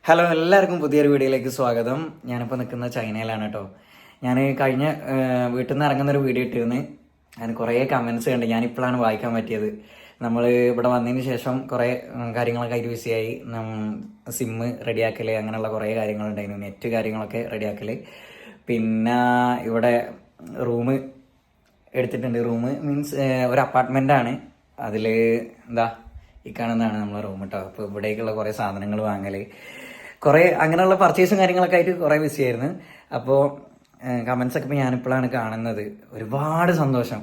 Hello, എല്ലാവർക്കും പുതിയൊരു വീഡിയോയിലേക്ക് സ്വാഗതം. ഞാനിപ്പോൾ നിൽക്കുന്ന ചൈനയിലാണ് കേട്ടോ. ഞാൻ കഴിഞ്ഞ വീട്ടിൽ നിന്ന് ഇറങ്ങുന്നൊരു വീഡിയോ ഇട്ടിരുന്നു. അതിന് കുറേ കമൻസ് കണ്ട് ഞാനിപ്പോഴാണ് വായിക്കാൻ പറ്റിയത്. നമ്മൾ ഇവിടെ വന്നതിന് ശേഷം കുറേ കാര്യങ്ങളൊക്കെ ആയിട്ട് ബിസിയായി. സിമ്മ് റെഡിയാക്കൽ, അങ്ങനെയുള്ള കുറേ കാര്യങ്ങളുണ്ടായിരുന്നു. നെറ്റ് കാര്യങ്ങളൊക്കെ റെഡിയാക്കൽ. പിന്നെ ഇവിടെ റൂം എടുത്തിട്ടുണ്ട്. റൂം മീൻസ് ഒരു അപ്പാർട്ട്മെൻറ്റാണ്. അതിൽ എന്താ ഈ കാണുന്നതാണ് നമ്മളെ റൂം കേട്ടോ. അപ്പോൾ ഇവിടേക്കുള്ള കുറേ സാധനങ്ങൾ വാങ്ങൽ, കുറേ അങ്ങനെയുള്ള പർച്ചേസും കാര്യങ്ങളൊക്കെ ആയിട്ട് കുറേ ബിസി ആയിരുന്നു. അപ്പോൾ കമൻസൊക്കെ ഇപ്പോൾ ഞാനിപ്പോഴാണ് കാണുന്നത്. ഒരുപാട് സന്തോഷം.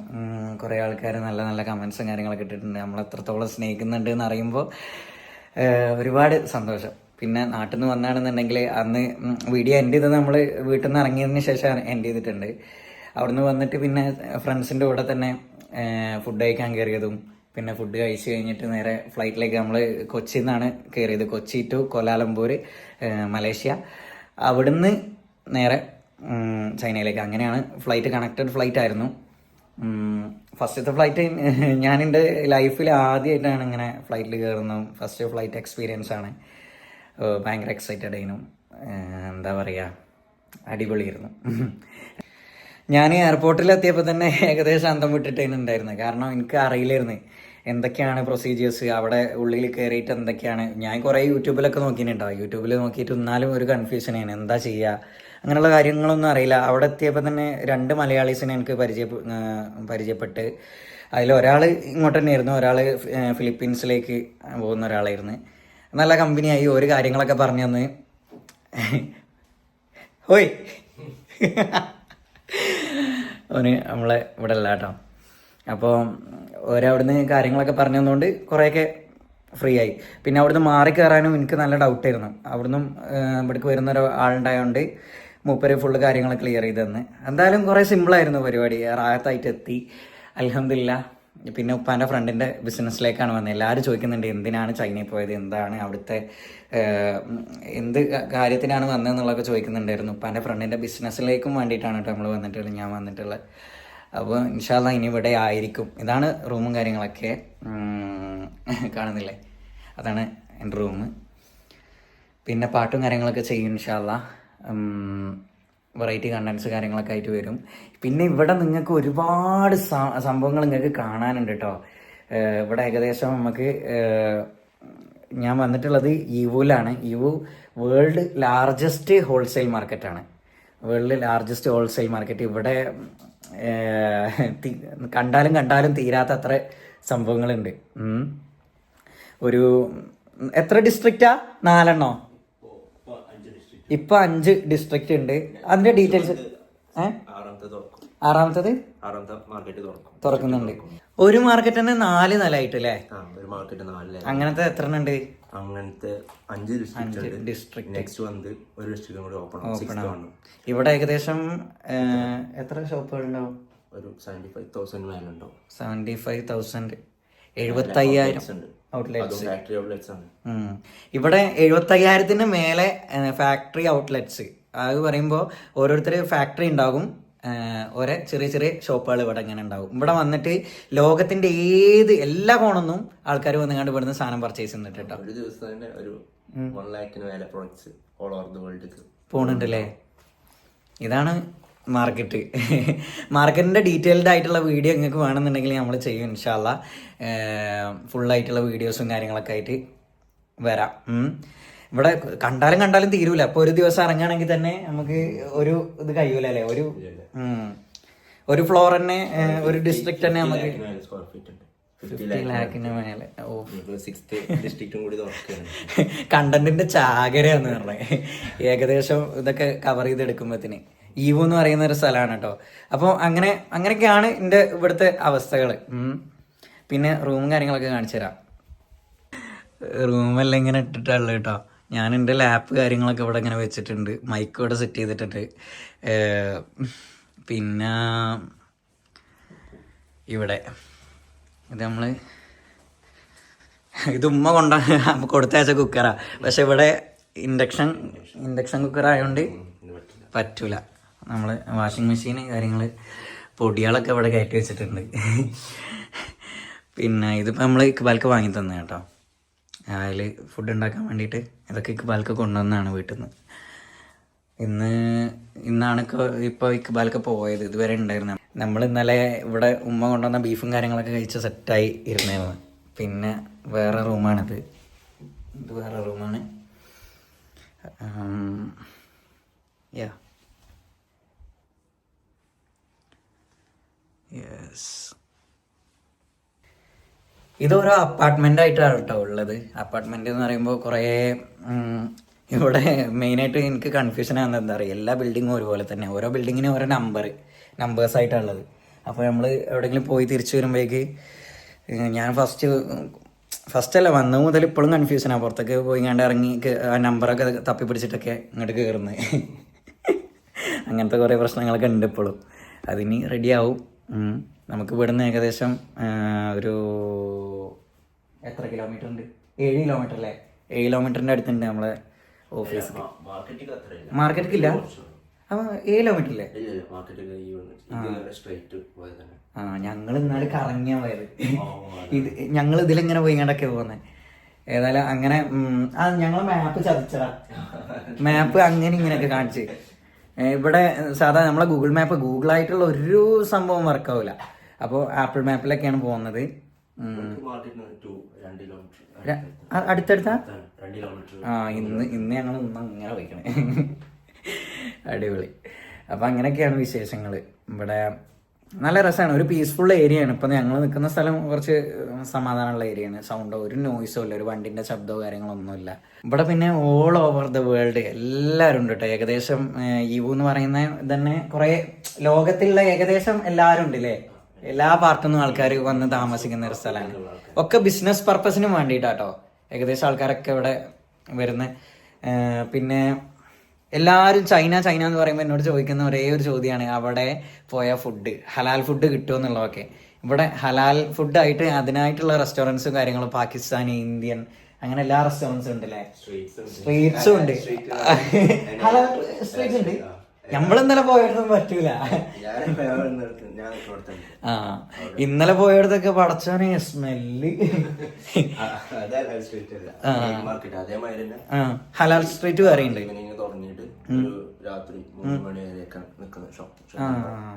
കുറേ ആൾക്കാർ നല്ല നല്ല കമൻസും കാര്യങ്ങളൊക്കെ ഇട്ടിട്ടുണ്ട്. നമ്മൾ എത്രത്തോളം സ്നേഹിക്കുന്നുണ്ട് എന്ന് അറിയുമ്പോൾ ഒരുപാട് സന്തോഷം. പിന്നെ നാട്ടിൽ നിന്ന് വന്നാണെന്നുണ്ടെങ്കിൽ അന്ന് വീഡിയോ എൻഡ് ചെയ്തത് നമ്മൾ വീട്ടിൽ നിന്ന് ഇറങ്ങിയതിന് ശേഷം എൻഡ് ചെയ്തിട്ടുണ്ട്. അവിടുന്ന് വന്നിട്ട് പിന്നെ ഫ്രണ്ട്സിൻ്റെ കൂടെ തന്നെ ഫുഡ് കഴിക്കാൻ കയറിയതും, പിന്നെ ഫുഡ് കഴിച്ച് കഴിഞ്ഞിട്ട് നേരെ ഫ്ലൈറ്റിലേക്ക് നമ്മൾ കൊച്ചിയിൽ നിന്നാണ് കയറിയത്. Kochi to Kuala Lumpur, Malaysia. അവിടുന്ന് നേരെ ചൈനയിലേക്ക്. അങ്ങനെയാണ് ഫ്ലൈറ്റ്. കണക്റ്റഡ് ഫ്ലൈറ്റ് ആയിരുന്നു. ഫസ്റ്റത്തെ ഫ്ലൈറ്റ് ഞാൻ എൻ്റെ ലൈഫിൽ ആദ്യമായിട്ടാണ് ഇങ്ങനെ ഫ്ലൈറ്റിൽ കയറുന്നത്. ഫസ്റ്റ് ഫ്ലൈറ്റ് എക്സ്പീരിയൻസ് ആണ്. ഭയങ്കര എക്സൈറ്റഡ് ആയിരുന്നു. എന്താ പറയുക, അടിപൊളിയായിരുന്നു. ഞാൻ എയർപോർട്ടിൽ എത്തിയപ്പോൾ തന്നെ ഏകദേശം അന്തം വിട്ടിട്ടാണ് ഉണ്ടായിരുന്നത്. കാരണം എനിക്ക് അറിയില്ലായിരുന്നു എന്തൊക്കെയാണ് പ്രൊസീജിയേഴ്സ്, അവിടെ ഉള്ളിൽ കയറിയിട്ട് എന്തൊക്കെയാണ്. ഞാൻ കുറേ യൂട്യൂബിലൊക്കെ നോക്കിയിട്ടുണ്ടാവും. യൂട്യൂബിൽ നോക്കിയിട്ട് എന്നാലും ഒരു കൺഫ്യൂഷനാണ്, എന്താ ചെയ്യുക, അങ്ങനെയുള്ള കാര്യങ്ങളൊന്നും അറിയില്ല. അവിടെ എത്തിയപ്പോൾ തന്നെ 2 മലയാളീസിനെ എനിക്ക് പരിചയപ്പെട്ട്. അതിലൊരാൾ ഇങ്ങോട്ട് തന്നെയായിരുന്നു, ഒരാൾ ഫിലിപ്പീൻസിലേക്ക് പോകുന്ന ഒരാളായിരുന്നു. നല്ല കമ്പനിയായി. ഒരു കാര്യങ്ങളൊക്കെ പറഞ്ഞു തന്ന്. ഹോയ് ഓന് നമ്മളെ ഇവിടെ അല്ല കേട്ടോ. അപ്പോൾ ഓരവിടുന്ന് കാര്യങ്ങളൊക്കെ പറഞ്ഞു തന്നുകൊണ്ട് കുറേയൊക്കെ ഫ്രീ ആയി. പിന്നെ അവിടുന്ന് മാറി കയറാനും എനിക്ക് നല്ല ഡൗട്ടായിരുന്നു. അവിടുന്നും ഇവിടേക്ക് വരുന്ന ഒരാളുണ്ടായതുകൊണ്ട് മൂപ്പര് ഫുള്ള് കാര്യങ്ങൾ ക്ലിയർ ചെയ്ത് തന്ന്. എന്തായാലും കുറേ സിമ്പിളായിരുന്നു പരിപാടി. റാഹത്തായിട്ട് എത്തി, അൽഹംദുലില്ലാ. പിന്നെ ഉപ്പാൻ്റെ ഫ്രണ്ടിൻ്റെ ബിസിനസ്സിലേക്കാണ് വന്നത്. എല്ലാവരും ചോദിക്കുന്നുണ്ട് എന്തിനാണ് ചൈനയിൽ പോയത്, എന്താണ് അവിടുത്തെ എന്ത് കാര്യത്തിനാണ് വന്നതെന്നുള്ളതൊക്കെ ചോദിക്കുന്നുണ്ടായിരുന്നു. ഉപ്പാൻ്റെ ഫ്രണ്ടിൻ്റെ ബിസിനസ്സിലേക്കും വേണ്ടിയിട്ടാണ് കേട്ടോ നമ്മൾ വന്നിട്ടുള്ളത്, ഞാൻ വന്നിട്ടുള്ളത്. അപ്പോൾ ഇൻഷാ അല്ലാഹ് ഇനി ഇവിടെ ആയിരിക്കും. ഇതാണ് റൂമും കാര്യങ്ങളൊക്കെ കാണുന്നില്ലേ, അതാണ് എൻ്റെ റൂം. പിന്നെ പാട്ടും കാര്യങ്ങളൊക്കെ ചെയ്യും ഇൻഷാ അല്ലാഹ്. വെറൈറ്റി കണ്ടൻസ് കാര്യങ്ങളൊക്കെ ആയിട്ട് വരും. പിന്നെ ഇവിടെ നിങ്ങൾക്ക് ഒരുപാട് സംഭവങ്ങൾ നിങ്ങൾക്ക് കാണാനുണ്ട് കേട്ടോ. ഇവിടെ ഏകദേശം നമുക്ക് ഞാൻ വന്നിട്ടുള്ളത് ഇവുലാണ്. ഇവു വേൾഡ് ലാർജസ്റ്റ് ഹോൾസെയിൽ മാർക്കറ്റാണ്. World largest wholesale market. ഇവിടെ കണ്ടാലും തീരാത്ത അത്ര സംഭവങ്ങളുണ്ട്. ഒരു എത്ര ഡിസ്ട്രിക്റ്റാ? 4 ഇപ്പൊ 5 ഡിസ്ട്രിക്റ്റ് ഉണ്ട്. അതിന്റെ ഡീറ്റെയിൽസ് ആറാമത്തത് തുറക്കുന്നുണ്ട്. ഒരു മാർക്കറ്റ് തന്നെ 4 നിലയായിട്ട് അല്ലേ? അങ്ങനത്തെ എത്ര ഉണ്ട്? അങ്ങനത്തെ 5 ഡിസ്ട്രിക്ട്. നെക്സ്റ്റ് വന്ന് ഒരു ഡിസ്ട്രിക്റ്റും കൂടി ഓപ്പൺ ആണ്. ഇവിടെ ഏകദേശം എത്ര ഷോപ്പുകൾ ഉണ്ടാവും? ഒരു 75,000 മേലുണ്ടാവും. 75,000, 75,000 ഔട്ട്ലെറ്റ്സ്. ഫാക്ടറി ഔട്ട്ലെറ്റ്സ് ആണ് ഇവിടെ. 75,000 മേലെ ഫാക്ടറി ഔട്ട്ലെറ്റ്സ്. അത് പറയുമ്പോൾ ഓരോരുത്തർ ഫാക്ടറി ഉണ്ടാകും, ഓരോ ചെറിയ ചെറിയ ഷോപ്പുകൾ ഇവിടെ ഇങ്ങനെ ഉണ്ടാവും. ഇവിടെ വന്നിട്ട് ലോകത്തിന്റെ എല്ലാ കോണൊന്നും ആൾക്കാർ വന്നുകൊണ്ട് ഇവിടുന്ന് സാധനം പർച്ചേസ് ചെയ്യുന്നുണ്ട് കേട്ടോ. ഒരു ദിവസം തന്നെ ഒരു 1 lakhന് മേലെ products all over the world പോകുന്നുണ്ടല്ലേ. ഇതാണ് മാർക്കറ്റ്. മാർക്കറ്റിൻ്റെ ഡീറ്റെയിൽഡ് ആയിട്ടുള്ള വീഡിയോ നിങ്ങൾക്ക് വേണമെന്നുണ്ടെങ്കിൽ നമ്മൾ ചെയ്യും ഇൻഷാ അല്ലാഹ്. ഫുള്ളായിട്ടുള്ള വീഡിയോസും കാര്യങ്ങളൊക്കെ ആയിട്ട് വരാം. ഇവിടെ കണ്ടാലും തീരൂല. അപ്പോൾ ഒരു ദിവസം ഇറങ്ങുകയാണെങ്കിൽ തന്നെ നമുക്ക് ഒരു ഇത് കഴിയൂല അല്ലേ? ഒരു ഫ്ലോർ തന്നെ, ഒരു ഡിസ്ട്രിക്ട് തന്നെ നമുക്ക് 50 ലാഖിന് മേലെ. കണ്ടന്റിന്റെ ചാകരയാന്ന് പറഞ്ഞത്. ഏകദേശം ഇതൊക്കെ കവർ ചെയ്തെടുക്കുമ്പോഴത്തേന് ഈവു എന്ന് പറയുന്ന ഒരു സ്ഥലമാണ് കേട്ടോ. അപ്പോൾ അങ്ങനെയൊക്കെയാണ് എൻ്റെ ഇവിടുത്തെ അവസ്ഥകൾ. പിന്നെ റൂമും കാര്യങ്ങളൊക്കെ കാണിച്ചു തരാം. റൂമെല്ലാം ഇങ്ങനെ ഇട്ടിട്ടുള്ളത് കേട്ടോ. ഞാൻ എൻ്റെ ലാപ്പ് കാര്യങ്ങളൊക്കെ ഇവിടെ ഇങ്ങനെ വെച്ചിട്ടുണ്ട്. മൈക്ക് ഇവിടെ സെറ്റ് ചെയ്തിട്ടുണ്ട്. പിന്നെ ഇവിടെ ഇത് ഉമ്മ കൊടുത്തയച്ച കുക്കറാ. പക്ഷെ ഇവിടെ ഇൻഡക്ഷൻ കുക്കർ ആയതുകൊണ്ട് പറ്റൂല. നമ്മൾ വാഷിംഗ് മെഷീൻ കാര്യങ്ങൾ പൊടികളൊക്കെ ഇവിടെ കയറ്റി വെച്ചിട്ടുണ്ട്. പിന്നെ ഇതിപ്പോൾ നമ്മൾ ഇക്ബാൽക്ക് വാങ്ങി തന്നെ കേട്ടോ. അതിൽ ഫുഡ് ഉണ്ടാക്കാൻ വേണ്ടിയിട്ട് ഇതൊക്കെ ഇക്ബാലൊക്കെ കൊണ്ടുവന്നതാണ് വീട്ടിൽ നിന്ന്. ഇന്നാണ് ഇപ്പോൾ ഇക്ബാലൊക്കെ പോയത്. ഇതുവരെ ഉണ്ടായിരുന്നു. നമ്മൾ ഇന്നലെ ഇവിടെ ഉമ്മ കൊണ്ടുവന്ന ബീഫും കാര്യങ്ങളൊക്കെ കഴിച്ച് സെറ്റായി ഇരുന്നായിരുന്നു. പിന്നെ വേറെ റൂമാണിത്. ഇത് വേറെ റൂമാണ്. യാ യെസ്, ഇതൊരോ അപ്പാർട്ട്മെൻ്റ് ആയിട്ടാണ് കേട്ടോ ഉള്ളത്. അപ്പാർട്ട്മെൻ്റ് എന്ന് പറയുമ്പോൾ കുറേ ഇവിടെ മെയിനായിട്ട് എനിക്ക് കൺഫ്യൂഷൻ ആകുന്നത് എന്താ പറയുക, എല്ലാ ബിൽഡിങ്ങും ഒരുപോലെ തന്നെ, ഓരോ ബിൽഡിങ്ങിനും ഓരോ നമ്പേഴ്സായിട്ടാണുള്ളത്. അപ്പോൾ നമ്മൾ എവിടെയെങ്കിലും പോയി തിരിച്ചു വരുമ്പോഴേക്ക് ഞാൻ ഫസ്റ്റ് അല്ല വന്നത് മുതൽ ഇപ്പോഴും കൺഫ്യൂഷനാണ്. പുറത്തേക്ക് പോയി കണ്ട് ഇറങ്ങി ആ നമ്പറൊക്കെ തപ്പി പിടിച്ചിട്ടൊക്കെ ഇങ്ങോട്ട് കയറുന്നത്. അങ്ങനത്തെ കുറേ പ്രശ്നങ്ങളൊക്കെ ഉണ്ട് ഇപ്പോഴും. അതിന് റെഡിയാവും. നമുക്ക് ഇവിടുന്ന് ഏകദേശം ഒരു എത്ര കിലോമീറ്റർ ഉണ്ട്? 7 കിലോമീറ്റർ അല്ലേ? 7 കിലോമീറ്ററിൻ്റെ അടുത്തുണ്ട് നമ്മളെ ഓഫീസ്. മാർക്കറ്റിക്കില്ല, അപ്പോൾ 7 കിലോമീറ്റർ അല്ലേ? ഞങ്ങൾ ഇന്നാൾ കറങ്ങിയാ പോയത്. ഞങ്ങൾ ഇതിലിങ്ങനെ പോയി ഇങ്ങോട്ടൊക്കെ പോകുന്നത്. ഏതായാലും അങ്ങനെ ഞങ്ങൾ മാപ്പ് ചതിച്ചടാ. മാപ്പ് അങ്ങനെ ഇങ്ങനെയൊക്കെ കാണിച്ച് ഇവിടെ സാധാരണ നമ്മളെ ഗൂഗിളായിട്ടുള്ള ഒരു സംഭവം വർക്കാവില്ല. അപ്പോൾ ആപ്പിൾ മാപ്പിലൊക്കെയാണ് പോകുന്നത്. അടുത്തടുത്താ? ഇന്ന് ഞങ്ങൾ അങ്ങനെ പോയിക്കണേ. അടിപൊളി. അപ്പം അങ്ങനെയൊക്കെയാണ് വിശേഷങ്ങൾ. ഇവിടെ നല്ല രസമാണ്. ഒരു പീസ്ഫുൾ ഏരിയയാണ്. ഇപ്പം ഞങ്ങൾ നിൽക്കുന്ന സ്ഥലം കുറച്ച് സമാധാനമുള്ള ഏരിയയാണ്. സൗണ്ടോ ഒരു നോയ്സോ ഇല്ല, ഒരു വണ്ടിൻ്റെ ശബ്ദമോ കാര്യങ്ങളൊന്നുമില്ല. ഇവിടെ പിന്നെ ഓൾ ഓവർ ദ വേൾഡ് എല്ലാവരും ഉണ്ട് കേട്ടോ. ഏകദേശം യു എന്ന് പറയുന്ന തന്നെ കുറേ ലോകത്തിലുള്ള ഏകദേശം എല്ലാവരും ഉണ്ട് അല്ലേ? എല്ലാ പാർട്ടിൽ നിന്നും ആൾക്കാർ വന്ന് താമസിക്കുന്ന ഒരു സ്ഥലമാണ്. ഒക്കെ ബിസിനസ് പർപ്പസിന് വേണ്ടിയിട്ടാട്ടോ ഏകദേശം ആൾക്കാരൊക്കെ ഇവിടെ വരുന്നത്. പിന്നെ എല്ലാവരും ചൈന എന്ന് പറയുമ്പോൾ എന്നോട് ചോദിക്കുന്ന ഒരേ ഒരു ചോദ്യമാണ്, അവിടെ പോയ ഫുഡ് ഹലാൽ ഫുഡ് കിട്ടുമോ എന്നുള്ളതൊക്കെ. ഇവിടെ ഹലാൽ ഫുഡായിട്ട് അതിനായിട്ടുള്ള റെസ്റ്റോറൻറ്റ്സും കാര്യങ്ങളും പാകിസ്ഥാനി, ഇന്ത്യൻ അങ്ങനെ എല്ലാ റെസ്റ്റോറൻറ്റ്സും ഉണ്ട് അല്ലേ? സ്ട്രീറ്റ്സും ഉണ്ട്. ഹലാൽ സ്ട്രീറ്റ്സ് ഉണ്ട്. നമ്മളിന്നലെ പോയടത്തൊന്നും പറ്റൂല. ഇന്നലെ പോയടത്തൊക്കെ പടച്ചോനെ സ്മെല്ല്. ഹലാൽ സ്ട്രീറ്റ് വേറെ ഉണ്ട്. രാത്രി 3 മണി വരെയൊക്കെ നിൽക്കുന്ന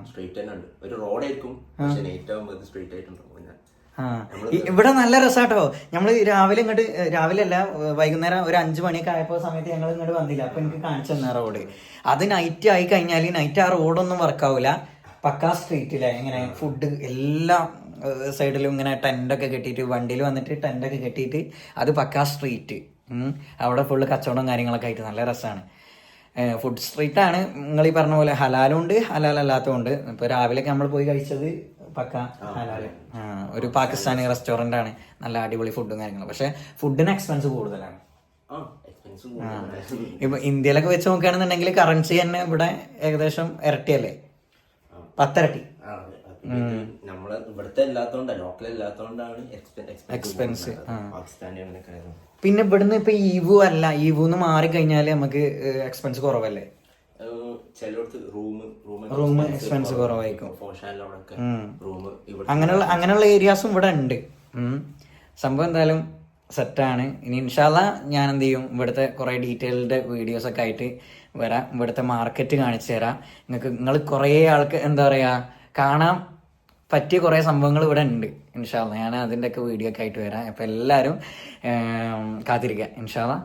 സ്ട്രീറ്റ് തന്നെ ഉണ്ട്. ഒരു റോഡായിരിക്കും, പക്ഷെ നൈറ്റ് ആകുമ്പോൾ സ്ട്രീറ്റ് ആയിട്ടുണ്ടാവും. ഇവിടെ നല്ല രസാട്ടോ. നമ്മള് രാവിലെ അല്ല വൈകുന്നേരം ഒരു 5 മണിയൊക്കെ ആയപ്പോ സമയത്ത് ഞങ്ങൾ ഇങ്ങോട്ട് വന്നില്ല. അപ്പൊ എനിക്ക് കാണിച്ചു തന്ന റോഡ് അത് നൈറ്റ് ആയി കഴിഞ്ഞാല് നൈറ്റ് ആ റോഡൊന്നും വർക്കാവൂല. പക്കാ സ്ട്രീറ്റിലെ ഇങ്ങനെ ഫുഡ് എല്ലാ സൈഡിലും ഇങ്ങനെ ടെൻ്റൊക്കെ കെട്ടിയിട്ട്, വണ്ടിയിൽ വന്നിട്ട് ടെൻ്റൊക്കെ കെട്ടിയിട്ട് അത് പക്കാ സ്ട്രീറ്റ്. അവിടെ ഫുള്ള് കച്ചവടം കാര്യങ്ങളൊക്കെ ആയിട്ട് നല്ല രസമാണ്. ഫുഡ് സ്ട്രീറ്റാണ്. നിങ്ങൾ ഈ പറഞ്ഞ പോലെ ഹലാലും ഉണ്ട്, ഹലാലല്ലാത്തതുണ്ട്. ഇപ്പൊ രാവിലെയൊക്കെ നമ്മൾ പോയി കഴിച്ചത് പക്ക ഹലാല്. ഒരു പാകിസ്ഥാനി റെസ്റ്റോറൻ്റ് ആണ്. നല്ല അടിപൊളി ഫുഡും കാര്യങ്ങളും. പക്ഷെ ഫുഡിന് എക്സ്പെൻസ് കൂടുതലാണ്. ഇപ്പൊ ഇന്ത്യയിലൊക്കെ വെച്ച് നോക്കുകയാണെന്നുണ്ടെങ്കിൽ കറൻസി തന്നെ ഇവിടെ ഏകദേശം ഇരട്ടിയല്ലേ? 10 ഇരട്ടി. എക്സ്പെൻസ്. പിന്നെ ഇവിടുന്ന് ഇപ്പൊ ഈവൂന്ന് മാറിക്കഴിഞ്ഞാല് നമുക്ക് എക്സ്പെൻസ് കുറവല്ലേ? റൂം എക്സ്പെൻസ് കുറവായിരിക്കും. അങ്ങനെയുള്ള ഏരിയാസും ഇവിടെ ഉണ്ട്. സംഭവം എന്തായാലും സെറ്റാണ്. ഇനി ഇൻഷാല്ലാ ഞാൻ എന്ത് ചെയ്യും, ഇവിടുത്തെ കുറേ ഡീറ്റെയിൽഡ് വീഡിയോസ് ഒക്കെ ആയിട്ട് വരാം. ഇവിടുത്തെ മാർക്കറ്റ് കാണിച്ചു തരാം നിങ്ങൾ കുറേ ആൾക്ക് എന്താ പറയാ കാണാൻ പറ്റിയ കുറേ സംഭവങ്ങൾ ഇവിടെ ഉണ്ട്. ഇൻഷാല്ലാ ഞാൻ അതിൻ്റെ ഒക്കെ വീഡിയോ ഒക്കെ ആയിട്ട് വരാം. അപ്പം എല്ലാവരും കാത്തിരിക്കുക ഇൻഷാല്ലാ,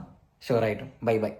ഷുവറായിട്ടും. ബൈ.